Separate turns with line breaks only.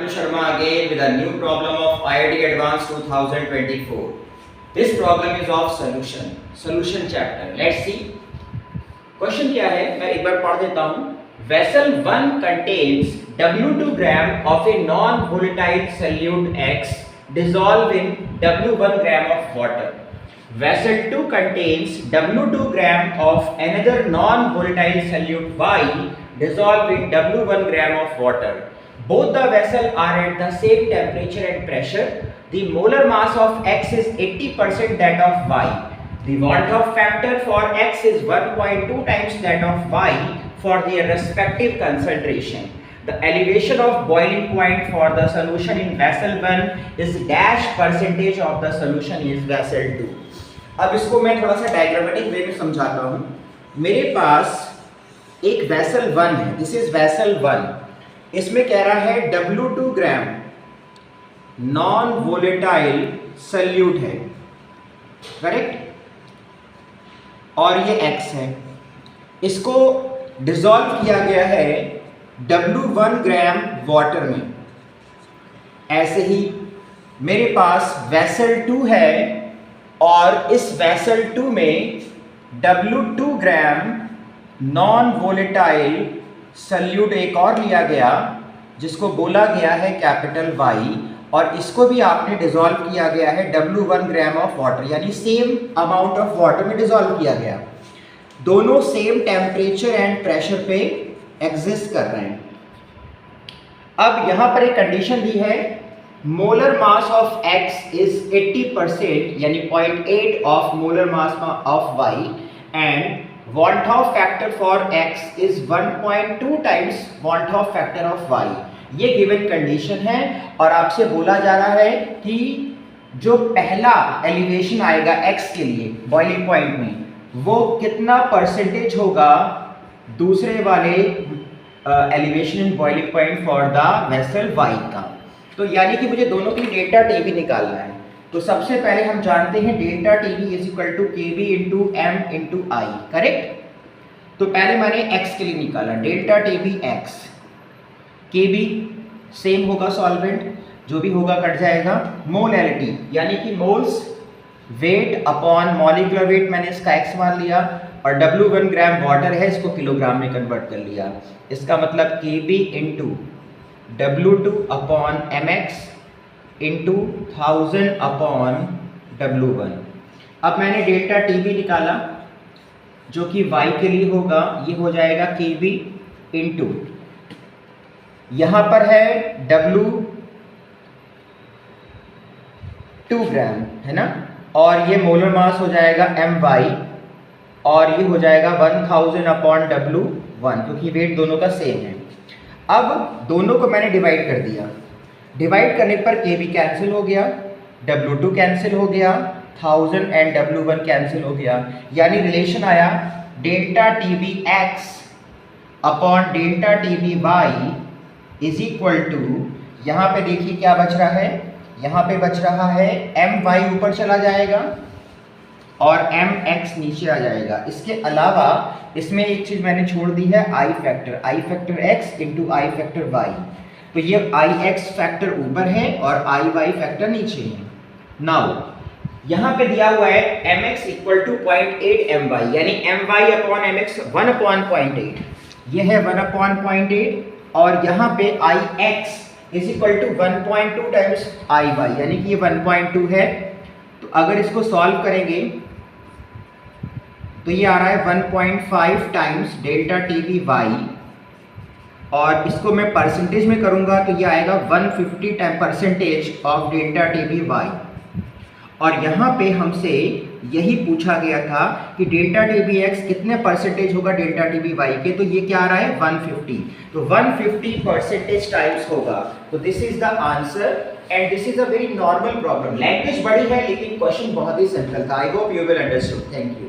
Kapil Sharma again with a new problem of IIT Advanced 2024. This problem is of solution chapter. Let's see. Question क्या है, मैं एक बार पढ़ देता हूँ. Vessel 1 contains W2 gram of a non-volatile solute X dissolved in W1 gram of water. Vessel 2 contains W2 gram of another non-volatile solute Y dissolved in W1 gram of water. Both the vessels are at the same temperature and pressure. The molar mass of X is 80% that of Y. The Van-Hoff factor for X is 1.2 times that of Y for their respective concentration. The elevation of boiling point for the solution in vessel 1 is dash percentage of the solution is vessel 2. अब इसको मैं थोड़ा सा diagrammatic वे में समझाता हूँ. मेरे पास एक वेसल 1 है, दिस इज वेसल 1. इसमें कह रहा है W2 ग्राम नॉन वोलेटाइल सल्यूट है, करेक्ट, और ये X है. इसको डिसॉल्व किया गया है W1 ग्राम वाटर में. ऐसे ही मेरे पास वेसल 2 है और इस वेसल 2 में W2 ग्राम नॉन वोलेटाइल सल्यूट एक और लिया गया जिसको बोला गया है कैपिटल Y, और इसको भी आपने डिसॉल्व किया गया है W1 ग्राम ऑफ वाटर, यानी सेम अमाउंट ऑफ वाटर में डिसॉल्व किया गया. दोनों सेम टेम्परेचर एंड प्रेशर पे एग्जिस्ट कर रहे हैं. अब यहां पर एक कंडीशन दी है, molar mass of X is 80% यानी 0.8 of molar mass of Y and Van-Hoff factor for X is 1.2 times Van-Hoff factor of Y. ये गिवन कंडीशन है और आपसे बोला जा रहा है कि जो पहला एलिवेशन आएगा X के लिए बॉइलिंग पॉइंट में वो कितना परसेंटेज होगा दूसरे वाले elevation in boiling point for the vessel Y का. तो यानी कि मुझे दोनों की डेल्टा टीबी निकालना है. तो सबसे पहले हम जानते हैं delta TB is equal to KB into m into i, correct. तो पहले मैंने x के लिए निकाला delta TB x. KB same होगा सॉल्वेंट, जो भी होगा कट जाएगा. मोलैलिटी यानी कि moles weight upon molecular weight, मैंने इसका x मान लिया, और W1 ग्राम वाटर है इसको किलोग्राम में कन्वर्ट कर लिया. इसका मतलब KB into W2 upon mx into 1000 upon W1. अब मैंने डेल्टा टीबी निकाला जो कि Y के लिए होगा, ये हो जाएगा केबी इंटू, यहाँ पर है W2 ग्राम है ना, और ये मोलर मास हो जाएगा My, और ये हो जाएगा 1000 अपॉन W1 क्योंकि वेट दोनों का सेम है. अब दोनों को मैंने डिवाइड कर दिया. डिवाइड करने पर केबी कैंसिल हो गया, W2 कैंसिल हो गया, 1000 एंड W1 कैंसिल हो गया, यानी रिलेशन आया delta TB X upon delta TB Y is equal to, यहाँ पे देखिए क्या बच रहा है, यहाँ पे बच रहा है My ऊपर चला जाएगा और Mx नीचे आ जाएगा. इसके अलावा इसमें एक चीज़ मैंने छोड़ दी है, I factor X into I factor Y. तो ये Ix फैक्टर ऊपर है और Iy फैक्टर नीचे है. नाउ यहाँ पे दिया हुआ है Mx इक्वल टू 0.8 My, यानी My अपॉन Mx 1 अपॉन 0.8, ये है 1 अपॉन 0.8, और यहाँ पे Ix is equal to 1.2 times Iy, यानी कि ये 1.2 है. तो अगर इसको सॉल्व करेंगे तो ये आ रहा है 1.5 टाइम्स डेल्टा टीबी Y, और इसको मैं परसेंटेज में करूंगा तो ये आएगा 150% ऑफ डेल्टा टीबी Y. और यहाँ पे हमसे यही पूछा गया था कि डेल्टा टीबी X कितने परसेंटेज होगा डेल्टा टीबी Y के, तो ये क्या आ रहा है 150. तो 150% टाइम्स होगा. तो this is the answer and this is a very normal problem. Language बड़ी है लेकिन क्वेश्चन बहुत ही सिंपल था. I hope you will understood. Thank you.